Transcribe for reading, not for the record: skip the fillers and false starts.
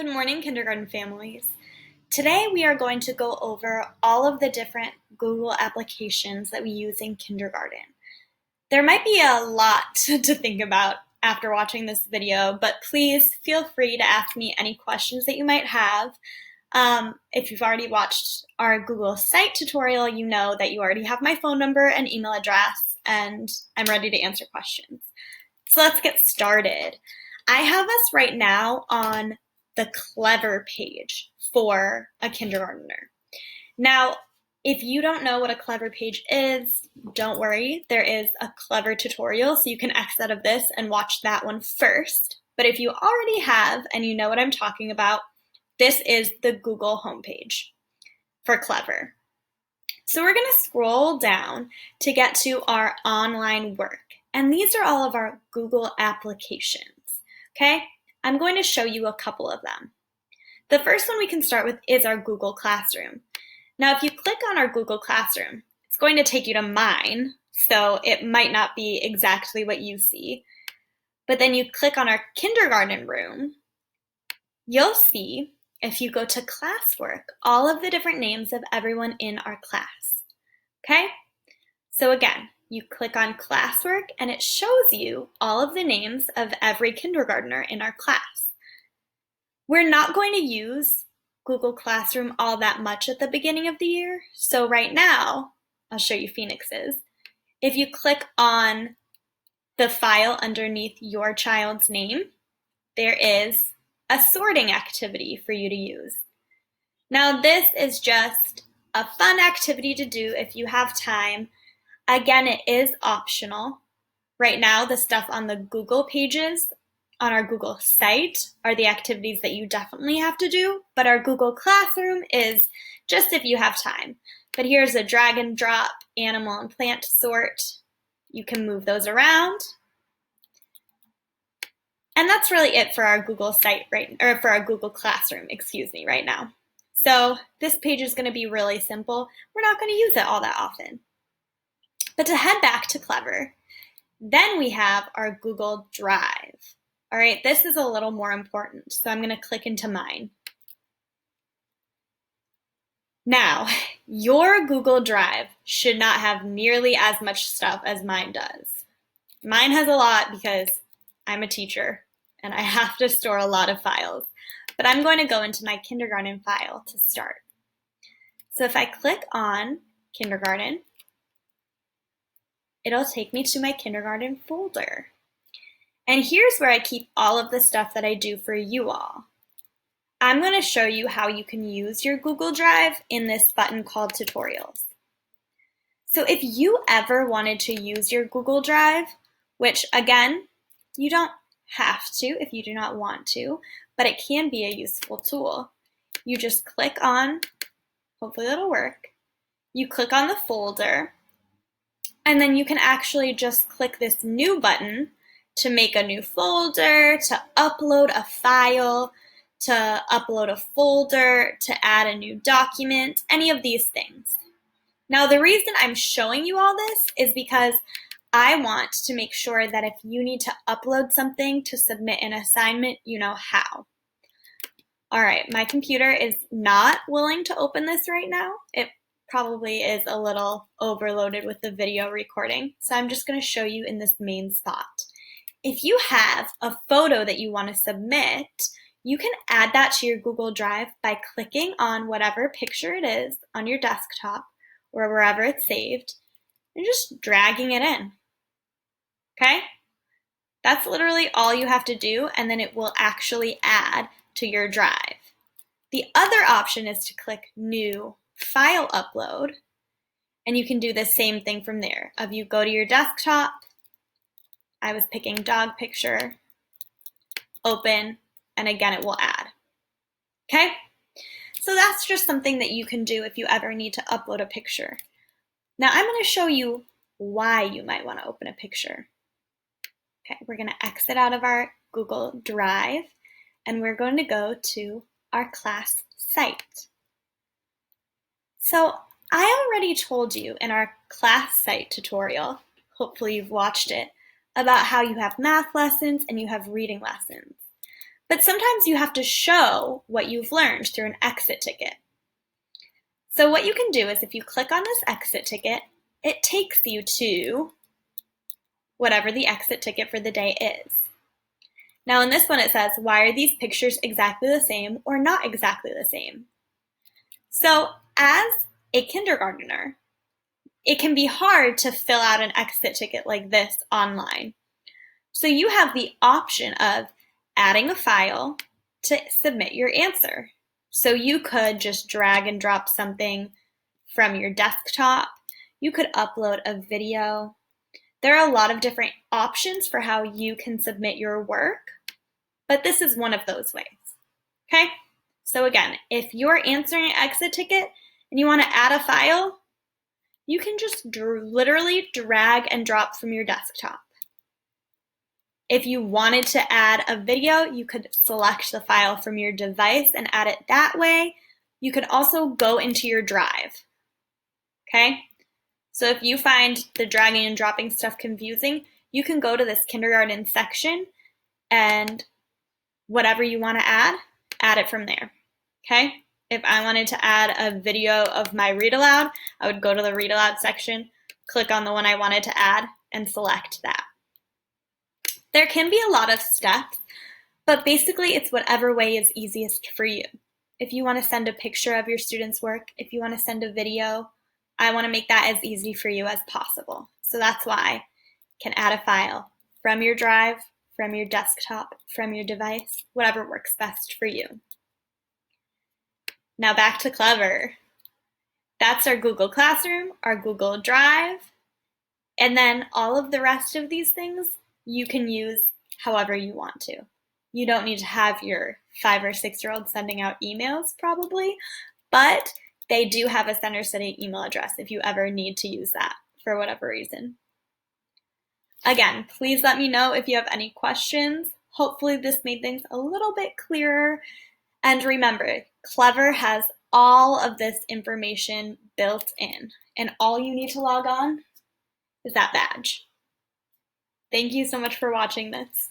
Good morning, kindergarten families. Today we are going to go over all of the different Google applications that we use in kindergarten. There might be a lot to think about after watching this video, but please feel free to ask me any questions that you might have. If you've already watched our Google Site tutorial, you know that you already have my phone number and email address, and I'm ready to answer questions. So let's get started. I have us right now on the Clever page for a kindergartner. Now, if you don't know what a Clever page is, don't worry. There is a Clever tutorial, so you can exit out of this and watch that one first. But if you already have and you know what I'm talking about, this is the Google homepage for Clever. So we're going to scroll down to get to our online work. And these are all of our Google applications, okay? I'm going to show you a couple of them. The first one we can start with is our Google Classroom. Now, if you click on our Google Classroom, it's going to take you to mine, so it might not be exactly what you see. But then you click on our kindergarten room, you'll see, if you go to classwork, all of the different names of everyone in our class, okay? So again, you click on classwork and it shows you all of the names of every kindergartner in our class. We're not going to use Google Classroom all that much at the beginning of the year. So right now, I'll show you Phoenix's. If you click on the file underneath your child's name, there is a sorting activity for you to use. Now this is just a fun activity to do if you have time. Again, it is optional. Right now, the stuff on the Google pages on our Google site are the activities that you definitely have to do, but our Google Classroom is just if you have time. But here's a drag and drop animal and plant sort. You can move those around. And that's really it for our Google site, or for our Google Classroom, right now. So this page is going to be really simple. We're not going to use it all that often. But to head back to Clever, then we have our Google Drive. All right, this is a little more important, so I'm going to click into mine. Now, your Google Drive should not have nearly as much stuff as mine does. Mine has a lot because I'm a teacher and I have to store a lot of files, but I'm going to go into my kindergarten file to start. So if I click on kindergarten, it'll take me to my kindergarten folder. And here's where I keep all of the stuff that I do for you all. I'm going to show you how you can use your Google Drive in this button called Tutorials. So if you ever wanted to use your Google Drive, which again, you don't have to if you do not want to, but it can be a useful tool. You just click on, hopefully it'll work, you click on the folder, and then you can actually just click this new button to make a new folder, to upload a file, to upload a folder, to add a new document, any of these things. Now, the reason I'm showing you all this is because I want to make sure that if you need to upload something to submit an assignment, you know how. All right, my computer is not willing to open this right now. It probably is a little overloaded with the video recording, so I'm just going to show you in this main spot. If you have a photo that you want to submit, you can add that to your Google Drive by clicking on whatever picture it is on your desktop or wherever it's saved and just dragging it in. Okay? That's literally all you have to do, and then it will actually add to your drive. The other option is to click New File Upload, and you can do the same thing from there. If you go to your desktop, I was picking dog picture, open, and again it will add. Okay? So that's just something that you can do if you ever need to upload a picture. Now I'm going to show you why you might want to open a picture. Okay, we're going to exit out of our Google Drive and we're going to go to our class site. So I already told you in our class site tutorial, hopefully you've watched it, about how you have math lessons and you have reading lessons. But sometimes you have to show what you've learned through an exit ticket. So what you can do is if you click on this exit ticket, it takes you to whatever the exit ticket for the day is. Now in this one it says, why are these pictures exactly the same or not exactly the same? So as a kindergartner, it can be hard to fill out an exit ticket like this online. So you have the option of adding a file to submit your answer. So you could just drag and drop something from your desktop. You could upload a video. There are a lot of different options for how you can submit your work, but this is one of those ways. Okay? So again, if you're answering an exit ticket and you want to add a file, you can just literally drag and drop from your desktop. If you wanted to add a video, you could select the file from your device and add it that way. You could also go into your drive. Okay? So if you find the dragging and dropping stuff confusing, you can go to this kindergarten section and whatever you want to add it from there. Okay? If I wanted to add a video of my read aloud, I would go to the read aloud section, click on the one I wanted to add, and select that. There can be a lot of steps, but basically it's whatever way is easiest for you. If you want to send a picture of your student's work, if you want to send a video, I want to make that as easy for you as possible. So that's why you can add a file from your drive, from your desktop, from your device, whatever works best for you. Now back to Clever. That's our Google Classroom, our Google Drive, and then all of the rest of these things you can use however you want to. You don't need to have your 5 or 6-year-old sending out emails probably, but they do have a Center City email address if you ever need to use that for whatever reason. Again, please let me know if you have any questions. Hopefully this made things a little bit clearer. And remember, Clever has all of this information built in, and all you need to log on is that badge. Thank you so much for watching this.